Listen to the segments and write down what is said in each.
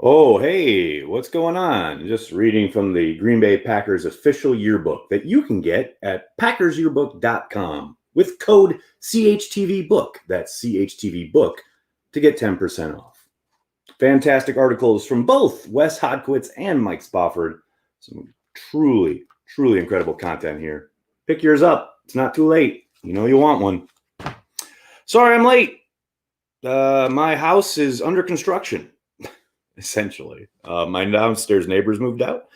Oh, hey, what's going on? Just reading from the Green Bay Packers official yearbook that you can get at packersyearbook.com with code CHTVBook. That's CHTVBook to get 10% off. Fantastic articles from both Wes Hodkowitz and Mike Spofford. Some truly incredible content here. Pick yours up. It's not too late. You know you want one. Sorry I'm late. My house is under construction. Essentially. My downstairs neighbors moved out,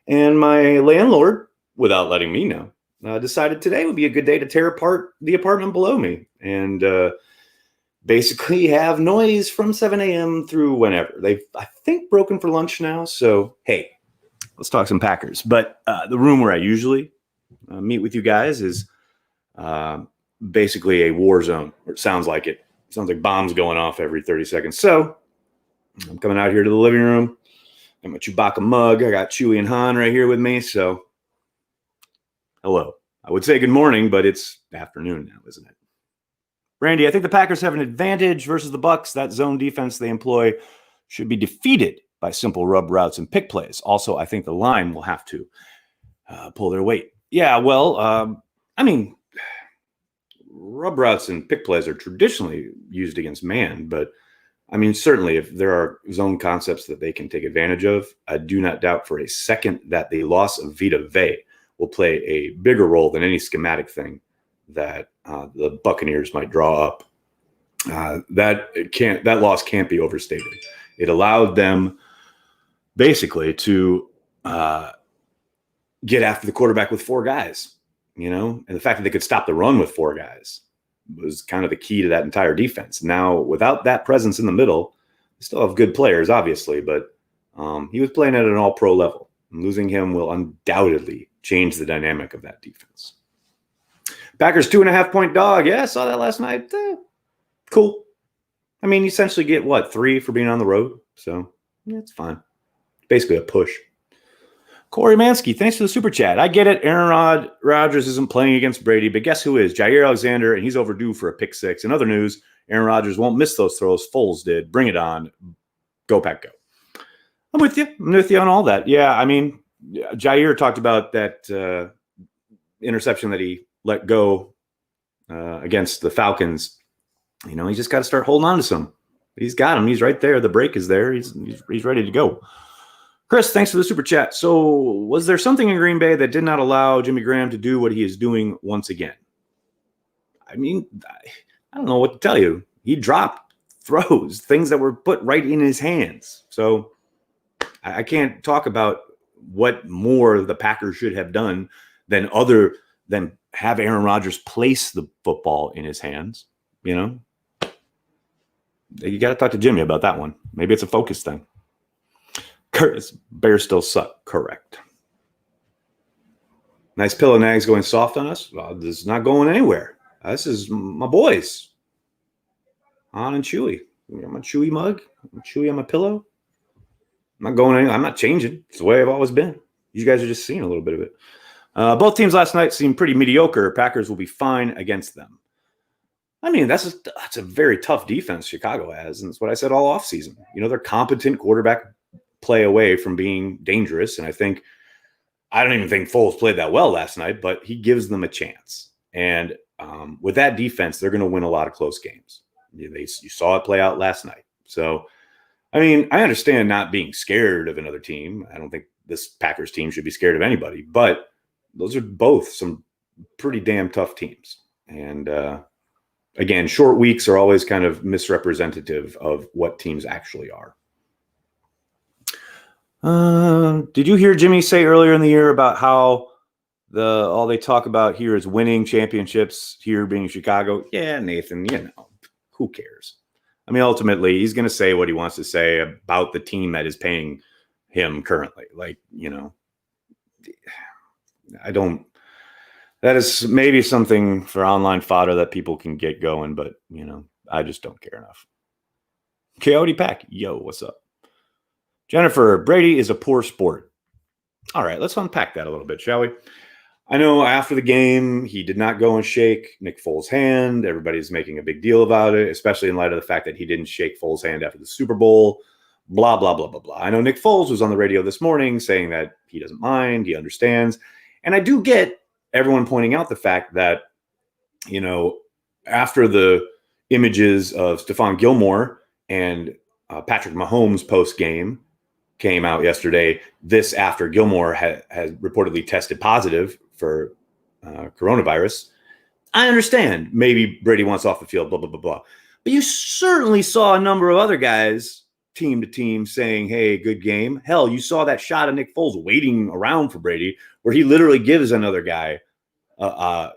and my landlord, without letting me know, decided today would be a good day to tear apart the apartment below me and basically have noise from 7 a.m. through whenever. They've, I think, broken for lunch now. So, hey, let's talk some Packers. But the room where I usually meet with you guys is basically a war zone, or it sounds like it. It sounds like bombs going off every 30 seconds. So, I'm coming out here to the living room. Got my Chewbacca mug. I got Chewie and Han right here with me. So, hello. I would say good morning, but it's afternoon now, isn't it? Randy, I think the Packers have an advantage versus the Bucs. That zone defense they employ should be defeated by simple rub routes and pick plays. Also, I think the line will have to pull their weight. Yeah, well, I mean, rub routes and pick plays are traditionally used against man, but I mean, certainly if there are zone concepts that they can take advantage of, I do not doubt for a second that the loss of Vita Vea will play a bigger role than any schematic thing that the Buccaneers might draw up. That loss can't be overstated. It allowed them basically to get after the quarterback with four guys, and the fact that they could stop the run with four guys was kind of the key to that entire defense. Now, without that presence in the middle, they still have good players, obviously, but he was playing at an all-pro level. And losing him will undoubtedly change the dynamic of that defense. Packers 2.5-point dog. Yeah, I saw that last night. Cool. I mean, you essentially get, 3 for being on the road? So, yeah, it's fine. Basically a push. Corey Mansky, thanks for the super chat. I get it. Aaron Rodgers isn't playing against Brady, but guess who is? Jair Alexander, and he's overdue for a pick six. In other news, Aaron Rodgers won't miss those throws. Foles did. Bring it on. Go, Pack, go. I'm with you. I'm with you on all that. Yeah, I mean, Jair talked about that interception that he let go against the Falcons. He's just got to start holding on to some. He's got him. He's right there. The break is there. He's ready to go. Chris, thanks for the super chat. So was there something in Green Bay that did not allow Jimmy Graham to do what he is doing once again? I mean, I don't know what to tell you. He dropped throws, things that were put right in his hands. So I can't talk about what more the Packers should have done than have Aaron Rodgers place the football in his hands. You got to talk to Jimmy about that one. Maybe it's a focus thing. Curtis, Bears still suck. Correct. Nice pillow nags going soft on us. Well, this is not going anywhere. This is my boys. Han and Chewy. I'm a Chewy mug. I'm Chewy on my pillow. I'm not going anywhere. I'm not changing. It's the way I've always been. You guys are just seeing a little bit of it. Both teams last night seemed pretty mediocre. Packers will be fine against them. I mean, that's a very tough defense Chicago has, and it's what I said all offseason. They're competent quarterback play away from being dangerous. And I don't even think Foles played that well last night, but he gives them a chance. And with that defense, they're going to win a lot of close games. You saw it play out last night. So, I mean, I understand not being scared of another team. I don't think this Packers team should be scared of anybody, but those are both some pretty damn tough teams. And again, short weeks are always kind of misrepresentative of what teams actually are. Did you hear Jimmy say earlier in the year about how all they talk about here is winning championships, here being Chicago? Yeah, Nathan, who cares? I mean, ultimately, he's going to say what he wants to say about the team that is paying him currently. That is maybe something for online fodder that people can get going, but, I just don't care enough. Coyote Pack, yo, what's up? Jennifer, Brady is a poor sport. All right, let's unpack that a little bit, shall we? I know after the game, he did not go and shake Nick Foles' hand. Everybody's making a big deal about it, especially in light of the fact that he didn't shake Foles' hand after the Super Bowl. blah, blah, blah, blah, blah. I know Nick Foles was on the radio this morning saying that he doesn't mind, he understands. And I do get everyone pointing out the fact that, after the images of Stephon Gilmore and Patrick Mahomes post-game came out yesterday, this after Gilmore had reportedly tested positive for coronavirus, I understand maybe Brady wants off the field, blah, blah, blah, blah. But you certainly saw a number of other guys team to team saying, hey, good game. Hell, you saw that shot of Nick Foles waiting around for Brady where he literally gives another guy, a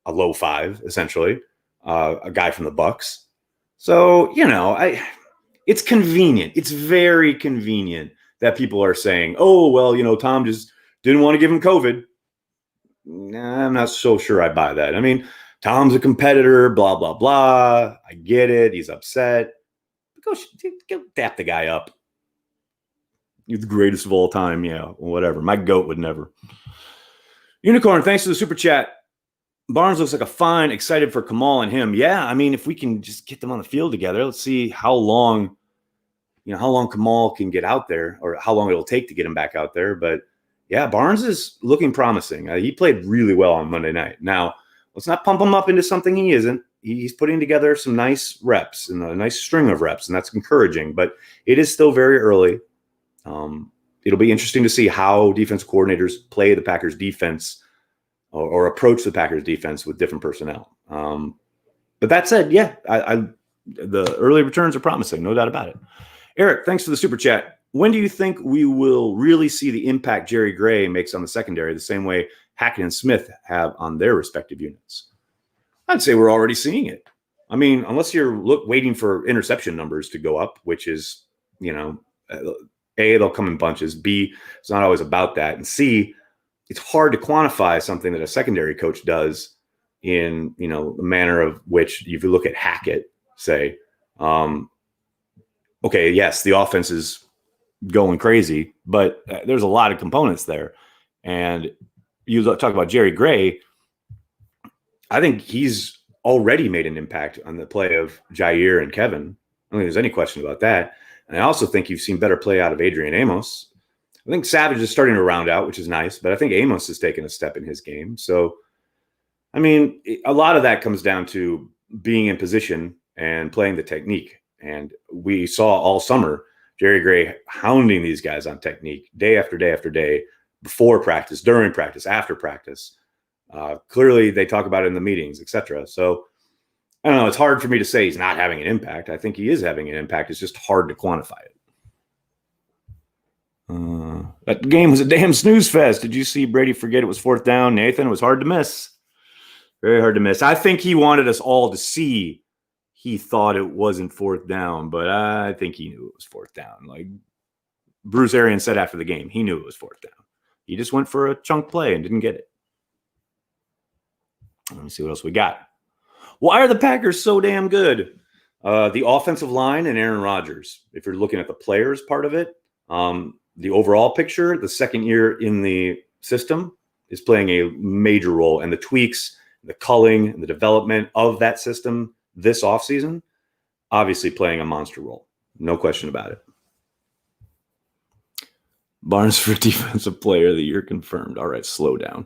low five, essentially, a guy from the Bucs. So, it's convenient. It's very convenient that people are saying, oh, well, Tom just didn't want to give him COVID. Nah, I'm not so sure I buy that. I mean, Tom's a competitor, blah, blah, blah. I get it. He's upset. Go dap the guy up. You're the greatest of all time. Yeah, whatever. My goat would never. Unicorn, thanks for the super chat. Barnes looks like a fine, excited for Kamal and him. Yeah, I mean, if we can just get them on the field together, let's see how long Kamal can get out there or how long it'll take to get him back out there. But yeah, Barnes is looking promising. He played really well on Monday night. Now, let's not pump him up into something he isn't. He's putting together some nice reps and a nice string of reps, and that's encouraging. But it is still very early. It'll be interesting to see how defense coordinators play the Packers defense or approach the Packers defense with different personnel. But that said, yeah, the early returns are promising, no doubt about it. Eric, thanks for the super chat. When do you think we will really see the impact Jerry Gray makes on the secondary the same way Hackett and Smith have on their respective units? I'd say we're already seeing it. I mean, unless you're waiting for interception numbers to go up, which is, A, they'll come in bunches. B, it's not always about that. And C, it's hard to quantify something that a secondary coach does in, the manner of which, if you look at Hackett, say, okay, yes, the offense is going crazy, but there's a lot of components there. And you talk about Jerry Gray, I think he's already made an impact on the play of Jair and Kevin. I don't think there's any question about that. And I also think you've seen better play out of Adrian Amos. I think Savage is starting to round out, which is nice, but I think Amos has taken a step in his game. So, I mean, a lot of that comes down to being in position and playing the technique. And we saw all summer Jerry Gray hounding these guys on technique day after day after day, before practice, during practice, after practice. Clearly, they talk about it in the meetings, etc. So, I don't know. It's hard for me to say he's not having an impact. I think he is having an impact. It's just hard to quantify it. That game was a damn snooze fest. Did you see Brady forget it was fourth down? Nathan, it was hard to miss. Very hard to miss. I think he wanted us all to see he thought it wasn't fourth down, but I think he knew it was fourth down. Like Bruce Arians said after the game, he knew it was fourth down. He just went for a chunk play and didn't get it. Let me see what else we got. Why are the Packers so damn good? The offensive line and Aaron Rodgers. If you're looking at the players part of it, the overall picture, the second year in the system is playing a major role. And the tweaks, the culling, and the development of that system this offseason, obviously playing a monster role. No question about it. Barnes for Defensive Player of the Year confirmed. All right, slow down.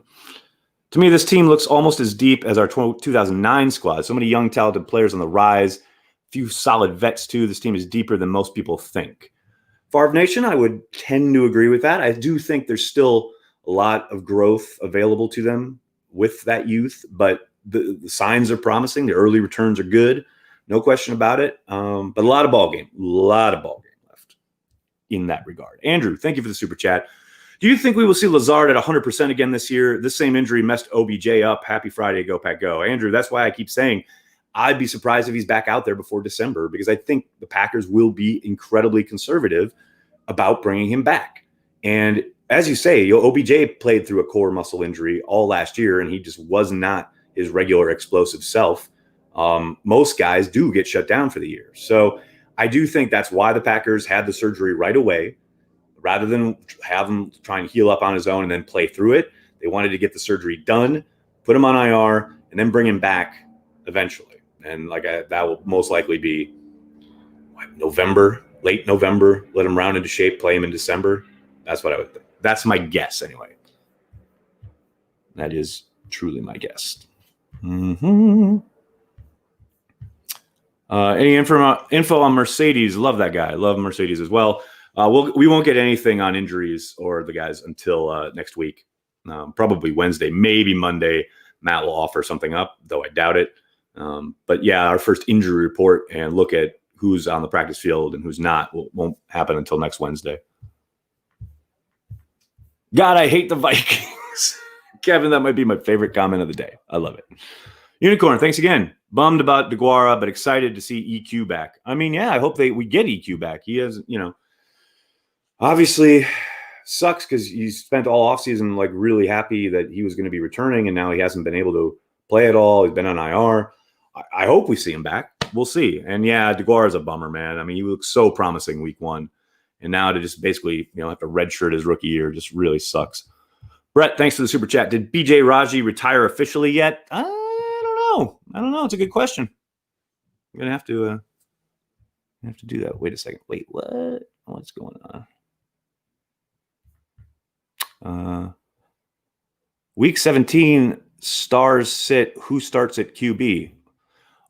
To me, this team looks almost as deep as our 2009 squad. So many young, talented players on the rise. Few solid vets, too. This team is deeper than most people think. Favre Nation, I would tend to agree with that. I do think there's still a lot of growth available to them with that youth, but the signs are promising. The early returns are good. No question about it. But a lot of ball game left in that regard. Andrew, thank you for the super chat. Do you think we will see Lazard at 100% again this year? This same injury messed OBJ up. Happy Friday, go Pack go. Andrew, that's why I keep saying I'd be surprised if he's back out there before December, because I think the Packers will be incredibly conservative about bringing him back. And as you say, OBJ played through a core muscle injury all last year, and he just was not his regular explosive self. Most guys do get shut down for the year. So I do think that's why the Packers had the surgery right away. Rather than have him try and heal up on his own and then play through it, they wanted to get the surgery done, put him on IR, and then bring him back eventually. And that will most likely be November, late November, let him round into shape, play him in December. That's what I would think. That's my guess anyway. That is truly my guess. Mm-hmm. Any info on Mercedes? Love that guy. Love Mercedes as well. We won't get anything on injuries or the guys until next week. Probably Wednesday, maybe Monday. Matt will offer something up, though I doubt it. But yeah, our first injury report and look at who's on the practice field and who's not won't happen until next Wednesday. God, I hate the Vikings. Kevin, that might be my favorite comment of the day. I love it. Unicorn, thanks again. Bummed about DeGuara, but excited to see EQ back. I mean, yeah, I hope we get EQ back. He has, obviously sucks because he spent all offseason like really happy that he was going to be returning, and now he hasn't been able to play at all. He's been on IR. I hope we see him back. We'll see. And yeah, DeGuara is a bummer, man. I mean, he looked so promising week one, and now to just basically have to redshirt his rookie year just really sucks. Brett, thanks for the super chat. Did BJ Raji retire officially yet? I don't know. It's a good question. I'm gonna have to do that. Wait a second. Wait, what? What's going on? Week 17, stars sit. Who starts at QB?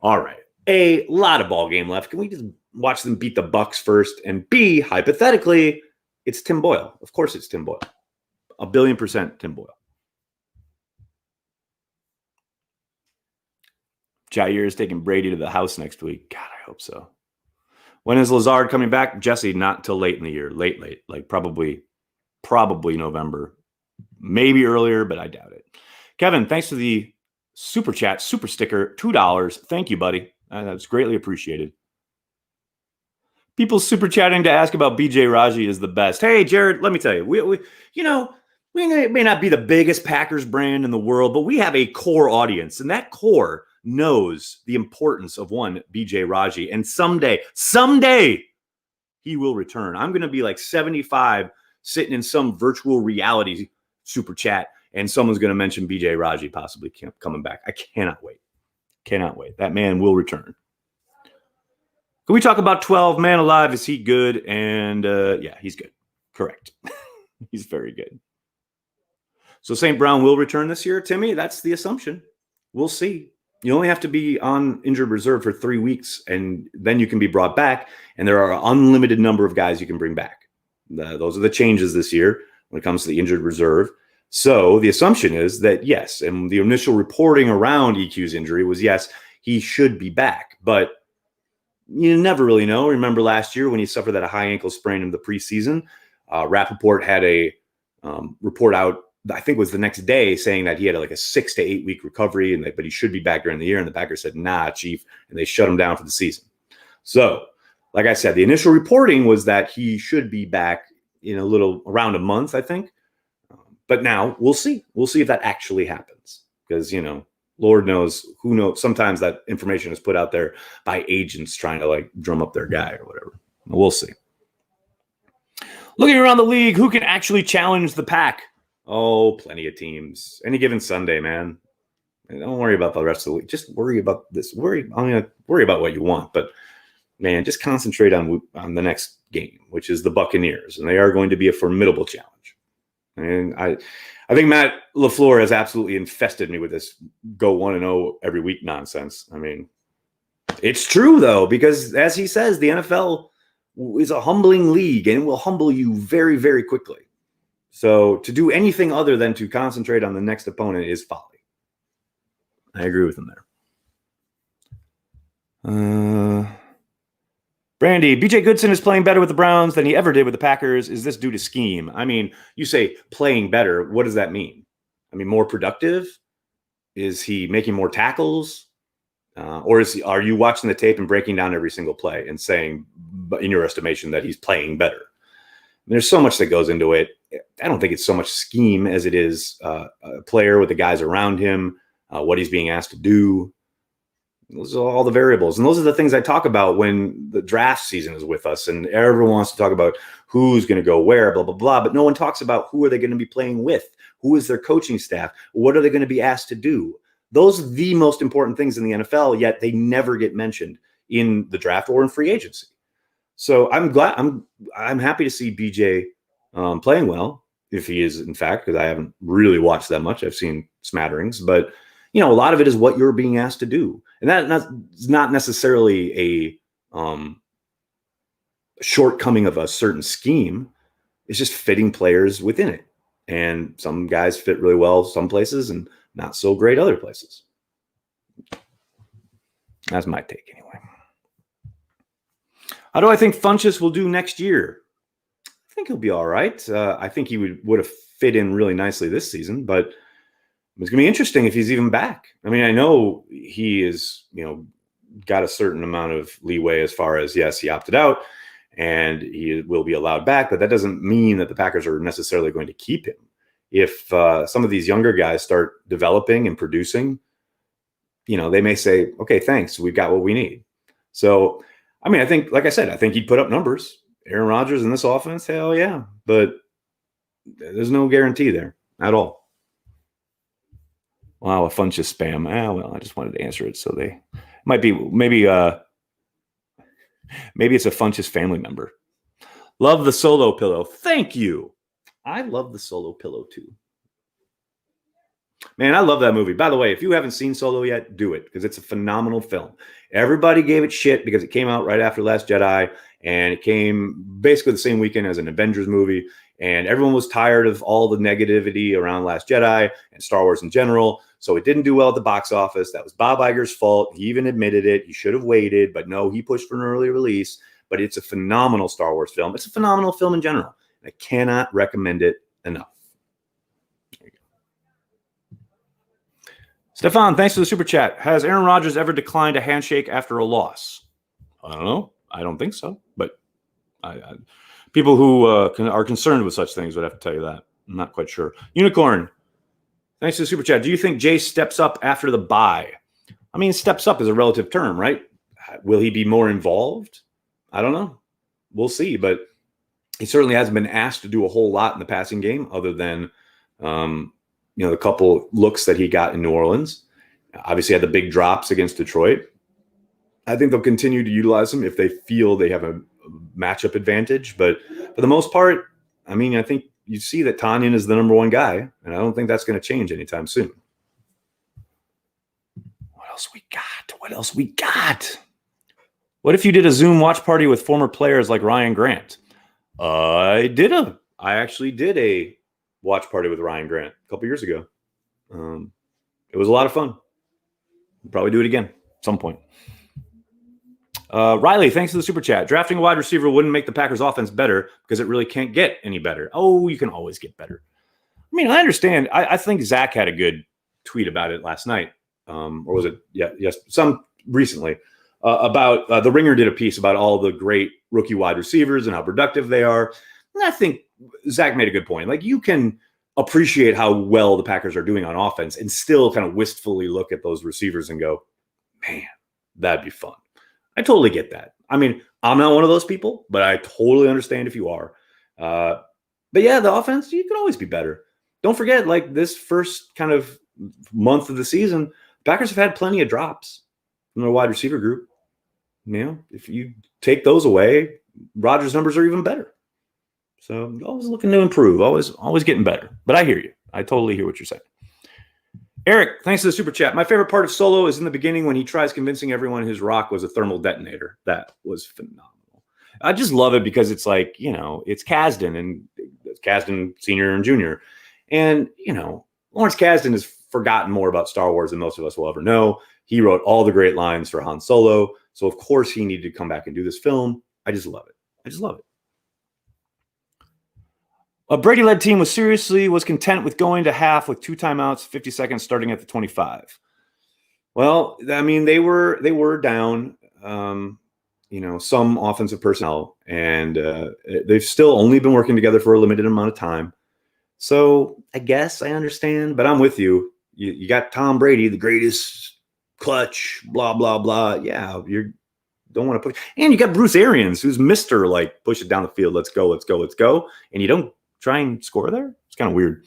All right. A lot of ball game left. Can we just watch them beat the Bucks first? And B, hypothetically, it's Tim Boyle. Of course it's Tim Boyle. 1,000,000,000% Tim Boyle. Jair is taking Brady to the house next week. God, I hope so. When is Lazard coming back? Jesse, not till late in the year. Late. Like probably November. Maybe earlier, but I doubt it. Kevin, thanks for the super chat, super sticker, $2. Thank you, buddy. That's greatly appreciated. People super chatting to ask about BJ Raji is the best. Hey, Jared, let me tell you, we may not be the biggest Packers brand in the world, but we have a core audience, and that core knows the importance of one BJ Raji. And someday he will return. I'm going to be like 75 sitting in some virtual reality super chat, and someone's going to mention BJ Raji possibly coming back. I cannot wait. That man will return. Can we talk about 12 Man Alive? Is he good? And yeah, he's good. Correct. He's very good. So St. Brown will return this year, Timmy? That's the assumption. We'll see. You only have to be on injured reserve for 3 weeks, and then you can be brought back. And there are an unlimited number of guys you can bring back. Those are the changes this year when it comes to the injured reserve. So the assumption is that, yes, and the initial reporting around EQ's injury was, yes, he should be back. But you never really know. Remember last year when he suffered that high ankle sprain in the preseason? Rappaport had a report out, I think it was the next day, saying that he had like a 6 to 8 week recovery, but he should be back during the year. And the Packers said, nah, Chief, and they shut him down for the season. So, like I said, the initial reporting was that he should be back in around a month, I think. But now we'll see. We'll see if that actually happens. Because, Lord knows, who knows. Sometimes that information is put out there by agents trying to like drum up their guy or whatever. We'll see. Looking around the league, who can actually challenge the Pack? Oh, plenty of teams. Any given Sunday, man. Don't worry about the rest of the week. Just worry about this. Worry about what you want, but man, just concentrate on the next game, which is the Buccaneers, and they are going to be a formidable challenge. And I think Matt LaFleur has absolutely infested me with this go 1-0 every week nonsense. I mean, it's true though, because as he says, the NFL is a humbling league and it will humble you very, very quickly. So to do anything other than to concentrate on the next opponent is folly. I agree with him there. Brandy, BJ Goodson is playing better with the Browns than he ever did with the Packers. Is this due to scheme? I mean, you say playing better. What does that mean? I mean, more productive? Is he making more tackles? Or are you watching the tape and breaking down every single play and saying, in your estimation, that he's playing better? There's so much that goes into it. I don't think it's so much scheme as it is a player with the guys around him, what he's being asked to do. Those are all the variables. And those are the things I talk about when the draft season is with us. And everyone wants to talk about who's going to go where, blah, blah, blah. But no one talks about who are they going to be playing with? Who is their coaching staff? What are they going to be asked to do? Those are the most important things in the NFL, yet they never get mentioned in the draft or in free agency. So I'm happy to see BJ playing well, if he is in fact, because I haven't really watched that much. I've seen smatterings, but a lot of it is what you're being asked to do, and that's not necessarily a shortcoming of a certain scheme. It's just fitting players within it, and some guys fit really well some places and not so great other places. That's my take anyway. How do I think Funches will do next year? I think he'll be all right. I think he would have fit in really nicely this season, but it's going to be interesting if he's even back. I mean, I know he is, got a certain amount of leeway as far as, yes, he opted out and he will be allowed back, but that doesn't mean that the Packers are necessarily going to keep him. If some of these younger guys start developing and producing, they may say, okay, thanks, we've got what we need. So, I mean, I think, like I said, I think he'd put up numbers. Aaron Rodgers in this offense, hell yeah. But there's no guarantee there at all. Wow, a Funches spam. Well, I just wanted to answer it. So they might be, maybe it's a Funches family member. Love the Solo pillow. Thank you. I love the Solo pillow too. Man, I love that movie. By the way, if you haven't seen Solo yet, do it, because it's a phenomenal film. Everybody gave it shit because it came out right after Last Jedi, and it came basically the same weekend as an Avengers movie, and everyone was tired of all the negativity around Last Jedi and Star Wars in general, so it didn't do well at the box office. That was Bob Iger's fault. He even admitted it. He should have waited, but no, he pushed for an early release, but it's a phenomenal Star Wars film. It's a phenomenal film in general. I cannot recommend it enough. Stefan, thanks for the super chat. Has Aaron Rodgers ever declined a handshake after a loss? I don't know. I don't think so. But people who are concerned with such things would have to tell you that. I'm not quite sure. Unicorn, thanks for the super chat. Do you think Jay steps up after the bye? I mean, steps up is a relative term, right? Will he be more involved? I don't know. We'll see. But he certainly hasn't been asked to do a whole lot in the passing game other than the couple looks that he got in New Orleans. Obviously had the big drops against Detroit. I think they'll continue to utilize him if they feel they have a matchup advantage. But for the most part, I mean, I think you see that Tanyan is the number one guy, and I don't think that's going to change anytime soon. What else we got? What if you did a Zoom watch party with former players like Ryan Grant? I actually did a watch party with Ryan Grant a couple years ago. It was a lot of fun. We'll probably do it again at some point. Riley, thanks for the super chat. Drafting a wide receiver wouldn't make the Packers offense better because it really can't get any better. Oh, you can always get better. I mean, I understand. I think Zach had a good tweet about it last night. Or was it? Yeah, yes, some recently about the Ringer did a piece about all the great rookie wide receivers and how productive they are. And I think Zach made a good point. Like, you can appreciate how well the Packers are doing on offense and still kind of wistfully look at those receivers and go, man, that'd be fun. I totally get that. I mean, I'm not one of those people, but I totally understand if you are. But yeah, the offense, you can always be better. Don't forget, like, this first kind of month of the season, the Packers have had plenty of drops from their wide receiver group. If you take those away, Rodgers' numbers are even better. So always looking to improve, always getting better. But I hear you. I totally hear what you're saying. Eric, thanks to the super chat. My favorite part of Solo is in the beginning when he tries convincing everyone his rock was a thermal detonator. That was phenomenal. I just love it because it's like, it's Kasdan, and Kasdan Sr. and Jr. And, Lawrence Kasdan has forgotten more about Star Wars than most of us will ever know. He wrote all the great lines for Han Solo. So, of course, he needed to come back and do this film. I just love it. A Brady-led team was content with going to half with 2 timeouts, 50 seconds starting at the 25. Well, I mean, they were down, some offensive personnel, and they've still only been working together for a limited amount of time. So I guess I understand, but I'm with you. You got Tom Brady, the greatest clutch, blah, blah, blah. Yeah, you don't want to push. And you got Bruce Arians, who's Mr. like, push it down the field. Let's go. And you don't try and score there? It's kind of weird.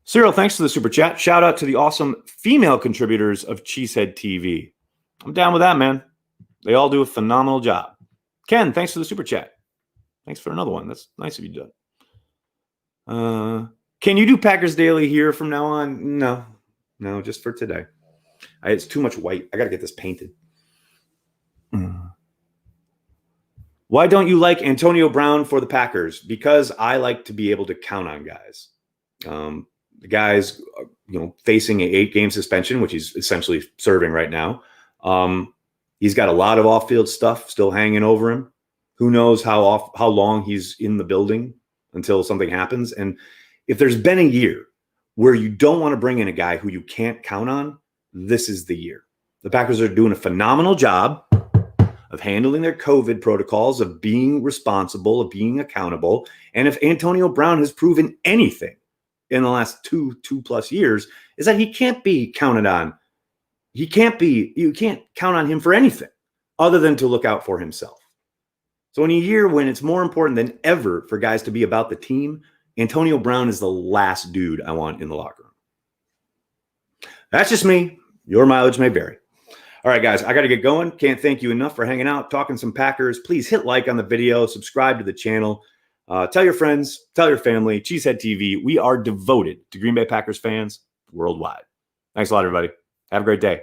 Cyril, thanks for the super chat. Shout out to the awesome female contributors of Cheesehead TV. I'm down with that, man. They all do a phenomenal job. Ken, thanks for the super chat. Thanks for another one. That's nice of you to do. Can you do Packers Daily here from now on? No, just for today. It's too much white. I got to get this painted. Why don't you like Antonio Brown for the Packers? Because I like to be able to count on guys. The guy's, facing an 8-game suspension, which he's essentially serving right now. He's got a lot of off-field stuff still hanging over him. Who knows how long he's in the building until something happens. And if there's been a year where you don't want to bring in a guy who you can't count on, this is the year. The Packers are doing a phenomenal job of handling their COVID protocols, of being responsible, of being accountable. And if Antonio Brown has proven anything in the last two plus years, is that he can't be counted on. You can't count on him for anything other than to look out for himself. So in a year when it's more important than ever for guys to be about the team, Antonio Brown is the last dude I want in the locker room. That's just me. Your mileage may vary. All right, guys, I got to get going. Can't thank you enough for hanging out, talking some Packers. Please hit like on the video, subscribe to the channel. Tell your friends, tell your family. Cheesehead TV, we are devoted to Green Bay Packers fans worldwide. Thanks a lot, everybody. Have a great day.